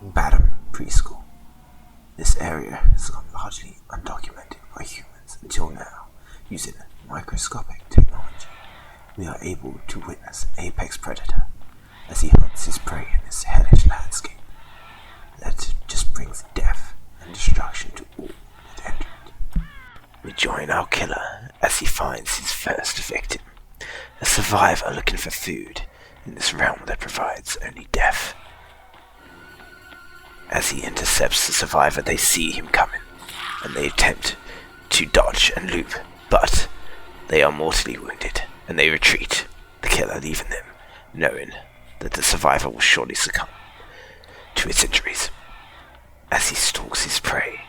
Badham Preschool. This area has gone largely undocumented by humans until now. Using microscopic technology, we are able to witness an apex predator as he hunts his prey in this hellish landscape that just brings death and destruction to all that enter it. We join our killer as he finds his first victim, a survivor looking for food in this realm that provides only death. As he intercepts the survivor, they see him coming, and they attempt to dodge and loop, but they are mortally wounded, and they retreat, the killer leaving them, knowing that the survivor will surely succumb to its injuries. As he stalks his prey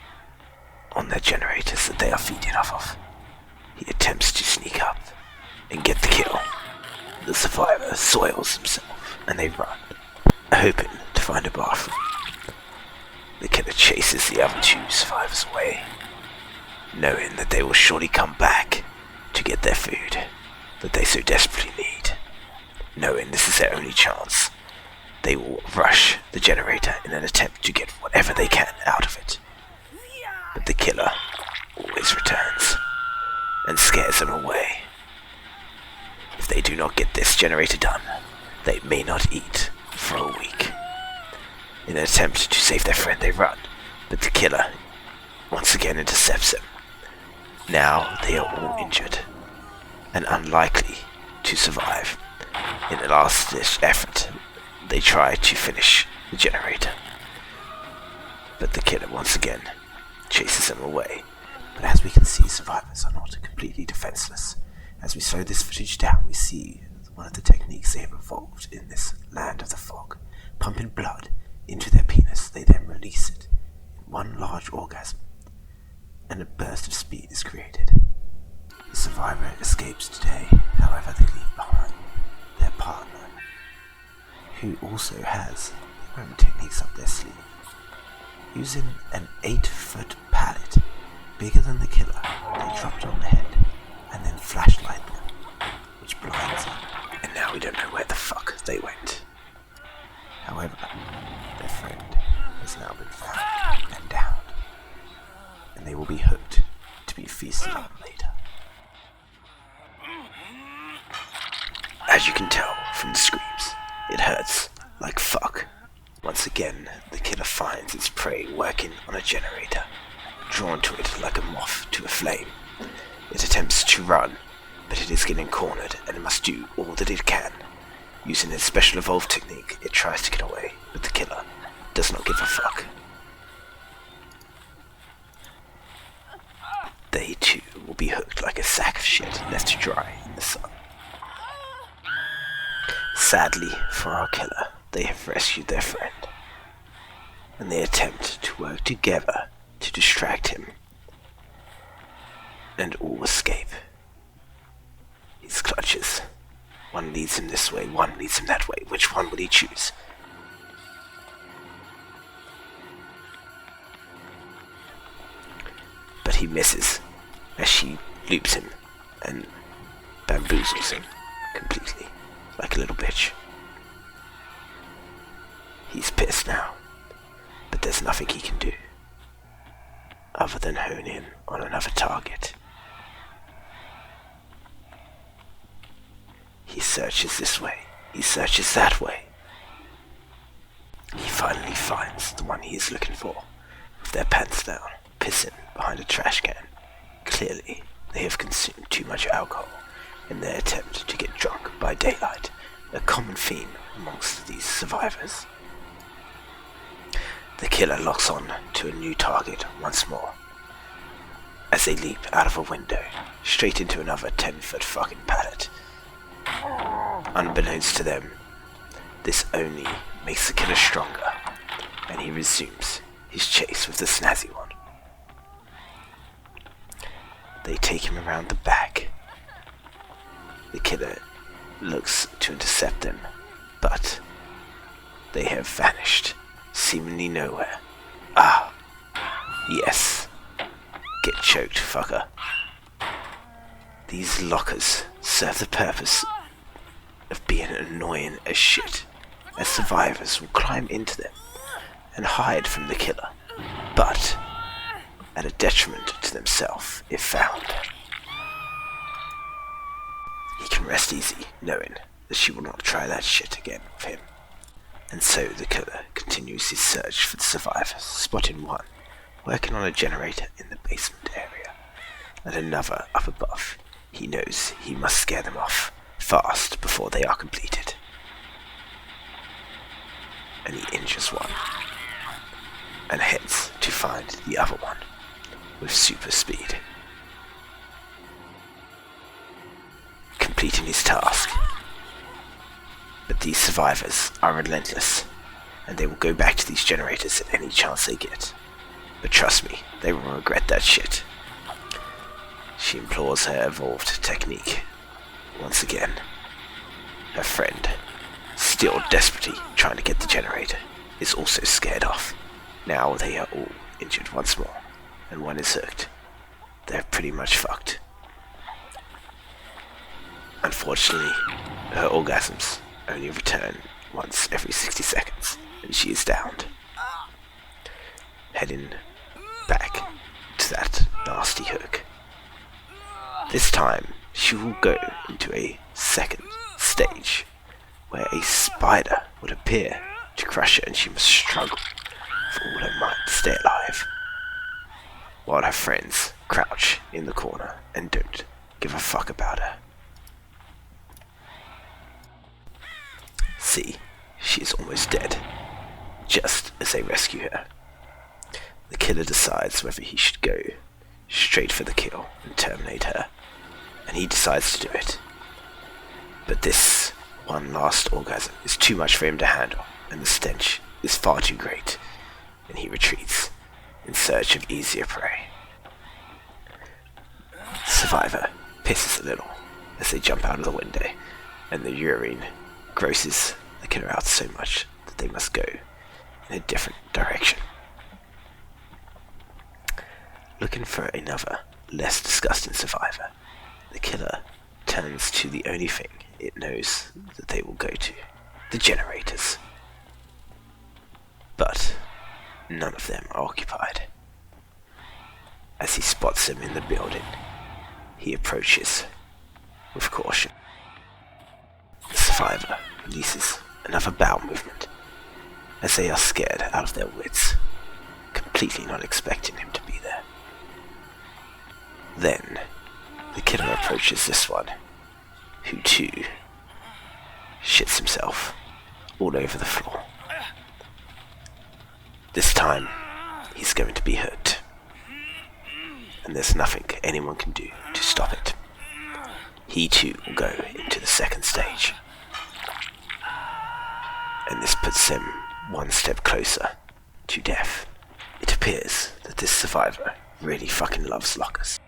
on their generators that they are feeding off of, he attempts to sneak up and get the kill. The survivor soils himself, and they run, hoping to find a bathroom. The killer chases the other two survivors away, knowing that they will surely come back to get their food that they so desperately need. Knowing this is their only chance, they will rush the generator in an attempt to get whatever they can out of it. But the killer always returns and scares them away. If they do not get this generator done, they may not eat for a week. In an attempt to save their friend, they run, but the killer once again intercepts them. Now they are all injured and unlikely to survive. In a last-ditch effort, they try to finish the generator, but the killer once again chases them away. But as we can see, survivors are not completely defenseless. As we slow this footage down, we see one of the techniques they have evolved in this land of the fog. Pumping blood into their penis, they then release it in one large orgasm, and a burst of speed is created. The survivor escapes today, however they leave behind their partner, who also has their own techniques up their sleeve. Using an 8-foot pallet, bigger than the killer, they drop it on the head, and then flashlight them, which blinds them, and now we don't know where the fuck they went. However, their friend has now been found and downed, and they will be hooked to be feasted on later. As you can tell from the screams, it hurts like fuck. Once again, the killer finds its prey working on a generator, drawn to it like a moth to a flame. It attempts to run, but it is getting cornered, and it must do all that it can. Using its special evolved technique, it tries to get away, but the killer does not give a fuck. They too will be hooked like a sack of shit left to dry in the sun. Sadly for our killer, they have rescued their friend, and they attempt to work together to distract him and all escape. His clutches. One leads him this way, one leads him that way. Which one will he choose? But he misses as she loops him and bamboozles him completely, like a little bitch. He's pissed now, but there's nothing he can do other than hone in on another target. He searches this way, he searches that way. He finally finds the one he is looking for, with their pants down, pissing behind a trash can. Clearly, they have consumed too much alcohol in their attempt to get drunk by daylight, a common theme amongst these survivors. The killer locks on to a new target once more, as they leap out of a window, straight into another 10-foot fucking pallet. Unbeknownst to them, this only makes the killer stronger, and he resumes his chase with the snazzy one. They take him around the back. The killer looks to intercept them, but they have vanished, seemingly nowhere. Ah, yes. Get choked, fucker. These lockers serve the purpose of being annoying as shit, as survivors will climb into them and hide from the killer, but at a detriment to themselves if found. He can rest easy knowing that she will not try that shit again with him. And so the killer continues his search for the survivors, spotting one working on a generator in the basement area, and another up above. He knows he must scare them off fast before they are completed. And he injures one, and heads to find the other one with super speed. Completing his task. But these survivors are relentless, and they will go back to these generators at any chance they get. But trust me, they will regret that shit. She implores her evolved technique. Once again, her friend, still desperately trying to get the generator, is also scared off. Now they are all injured once more, and one is hooked. They're pretty much fucked. Unfortunately, her orgasms only return once every 60 seconds, and she is downed. Heading back to that nasty hook. This time, she will go into a second stage, where a spider would appear to crush her and she must struggle with all her might to stay alive, while her friends crouch in the corner and don't give a fuck about her. See, she is almost dead, just as they rescue her. The killer decides whether he should go straight for the kill and terminate her, and he decides to do it. But this one last orgasm is too much for him to handle, and the stench is far too great, and he retreats in search of easier prey. The survivor pisses a little as they jump out of the window, and the urine grosses the killer out so much that they must go in a different direction. Looking for another, less disgusting survivor, the killer turns to the only thing it knows that they will go to, the generators. But none of them are occupied. As he spots them in the building, he approaches with caution. The survivor releases another bowel movement as they are scared out of their wits, completely not expecting him to be there. Then, the killer approaches this one, who too shits himself all over the floor. This time, he's going to be hurt, and there's nothing anyone can do to stop it. He too will go into the second stage, and this puts him one step closer to death. It appears that this survivor really fucking loves lockers.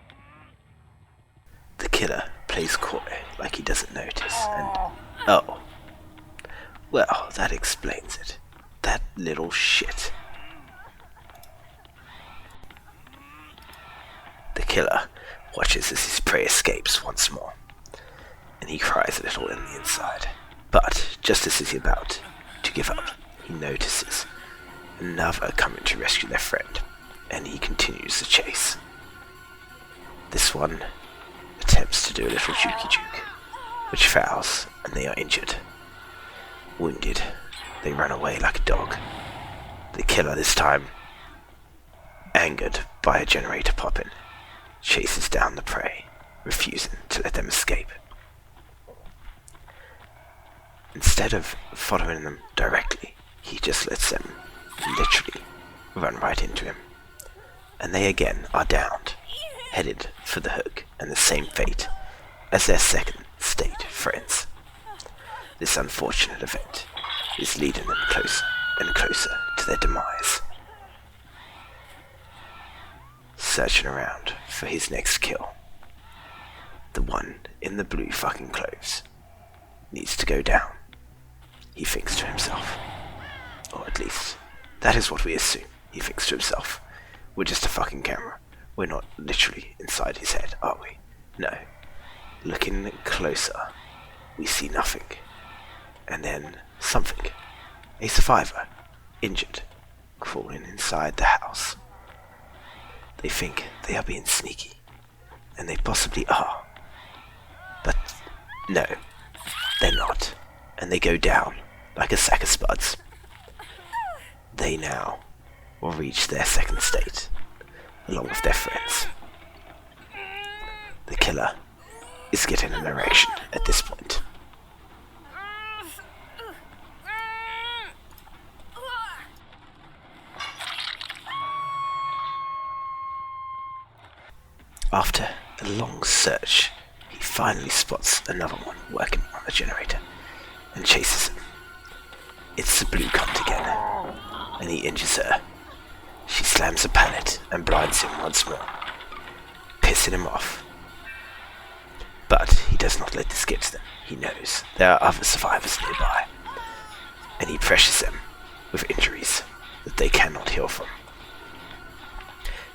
The killer plays coy like he doesn't notice, and oh, well, that explains it. That little shit. The killer watches as his prey escapes once more, and he cries a little in the inside. But just as he's about to give up, he notices another coming to rescue their friend, and he continues the chase. This one attempts to do a little jukey juke, which fails, and they are injured. Wounded, they run away like a dog. The killer this time, angered by a generator popping, chases down the prey, refusing to let them escape. Instead of following them directly, he just lets them literally run right into him. And they again are downed, headed for the hook and the same fate as their second state friends. This unfortunate event is leading them closer and closer to their demise. Searching around for his next kill, the one in the blue fucking clothes needs to go down, he thinks to himself. Or at least, that is what we assume, he thinks to himself. We're just a fucking camera. We're not literally inside his head, are we? No. Looking closer, we see nothing. And then something. A survivor, injured, crawling inside the house. They think they are being sneaky, and they possibly are. But no, they're not, and they go down like a sack of spuds. They now will reach their second state, along with their friends. The killer is getting an erection at this point. After a long search, he finally spots another one working on the generator and chases him. It's the blue cunt again, and he injures her. She slams a pallet and blinds him once more, pissing him off. But he does not let this get to them. He knows there are other survivors nearby, and he pressures them with injuries that they cannot heal from.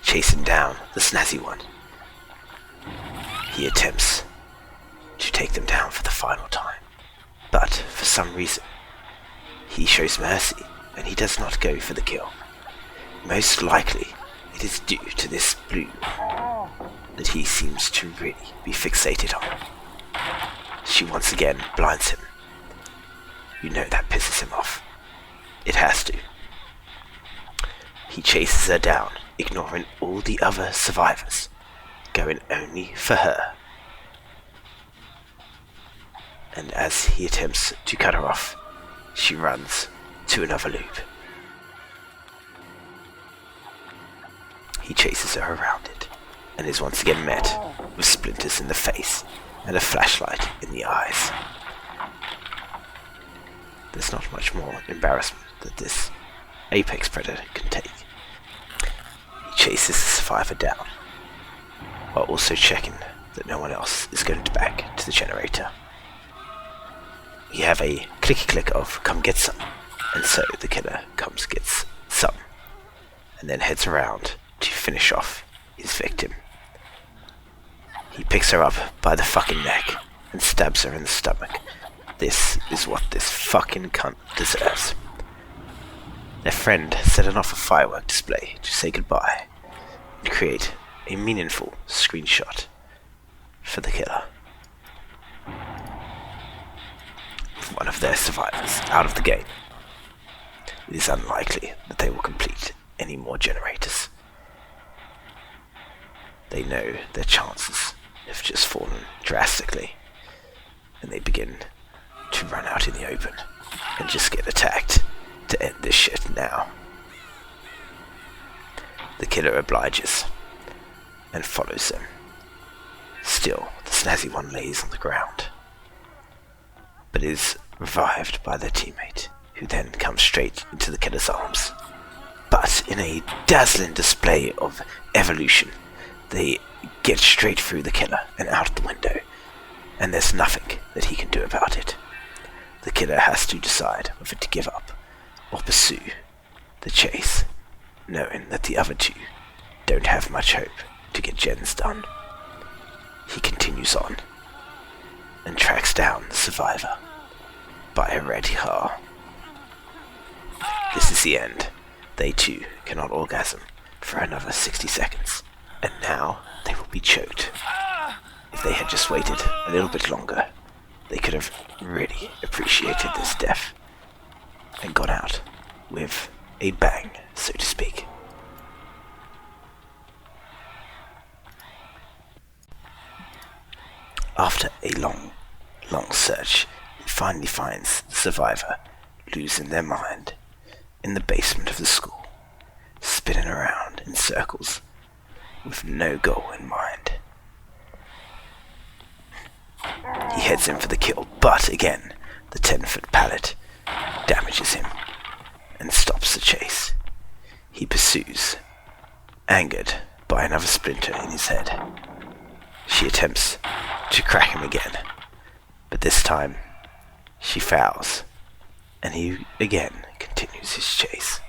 Chasing down the snazzy one, he attempts to take them down for the final time, but for some reason, he shows mercy and he does not go for the kill. Most likely, it is due to this blue that he seems to really be fixated on. She once again blinds him. You know that pisses him off. It has to. He chases her down, ignoring all the other survivors, going only for her. And as he attempts to cut her off, she runs to another loop. He chases her around it, and is once again met with splinters in the face and a flashlight in the eyes. There's not much more embarrassment that this apex predator can take. He chases the survivor down, while also checking that no one else is going back to the generator. You have a clicky click of come get some, and so the killer comes gets some, and then heads around to finish off his victim. He picks her up by the fucking neck and stabs her in the stomach. This is what this fucking cunt deserves. Their friend set off a firework display to say goodbye and create a meaningful screenshot for the killer. With one of their survivors out of the game, it is unlikely that they will complete any more generators. They know their chances have just fallen drastically, and they begin to run out in the open and just get attacked to end this shit now. The killer obliges and follows them. Still, the snazzy one lays on the ground, but is revived by their teammate, who then comes straight into the killer's arms. But in a dazzling display of evolution, they get straight through the killer and out the window, and there's nothing that he can do about it. The killer has to decide whether to give up or pursue the chase, knowing that the other two don't have much hope to get gens done. He continues on and tracks down the survivor by a red car. This is the end. They too cannot orgasm for another 60 seconds, and now they will be choked. If they had just waited a little bit longer, they could have really appreciated this death and got out with a bang, so to speak. After a long search, he finally finds the survivor losing their mind in the basement of the school, spinning around in circles with no goal in mind. He heads in for the kill, but again, the 10-foot pallet damages him and stops the chase. He pursues, angered by another splinter in his head. She attempts to crack him again, but this time she fouls, and he again continues his chase.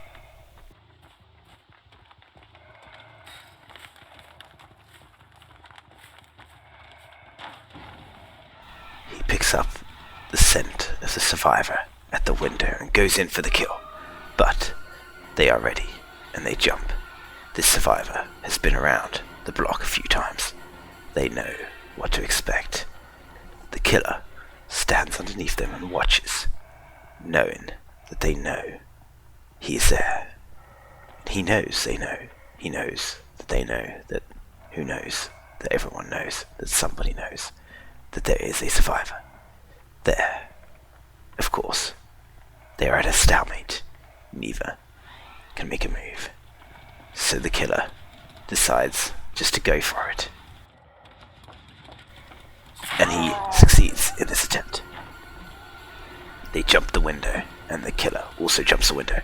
He picks up the scent of the survivor at the window and goes in for the kill, but They are ready, and they jump. This survivor has been around the block a few times. They know what to expect. The killer stands underneath them and watches, knowing that they know he is there. He knows they know. He knows that they know that who knows that everyone knows that somebody knows that there is a survivor there. Of course, they are at a stalemate. Neither can make a move. So the killer decides just to go for it. And he succeeds in this attempt. They jump the window, and the killer also jumps the window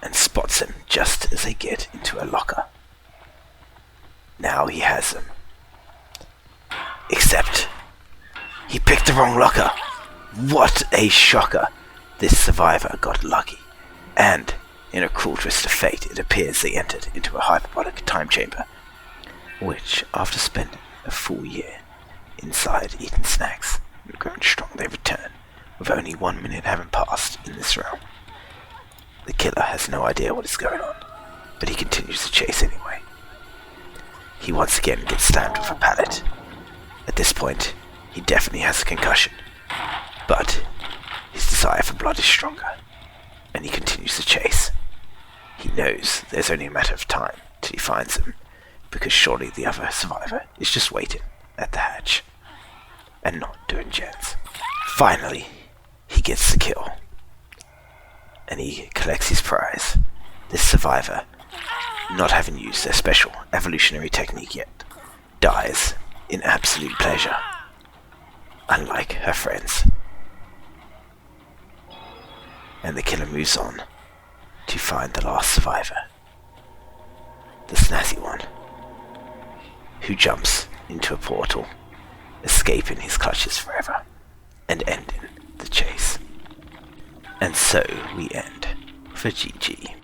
and spots him just as they get into a locker. Now he has him. Except he picked the wrong locker. What a shocker. This survivor got lucky, and in a cruel twist of fate, it appears they entered into a hyperbolic time chamber, which, after spending a full year inside eating snacks and growing strong, they return, with only 1 minute having passed in this realm. The killer has no idea what is going on, but he continues to chase anyway. He once again gets slammed with a pallet. At this point, he definitely has a concussion, but his desire for blood is stronger, and he continues to chase. He knows there's only a matter of time till he finds him, because surely the other survivor is just waiting at the hatch and not doing jets. Finally, he gets the kill, and he collects his prize. This survivor, not having used their special evolutionary technique yet, dies in absolute pleasure, unlike her friends. And the killer moves on to find the last survivor, the snazzy one, who jumps into a portal, escaping his clutches forever and ending the chase. And so we end for GG.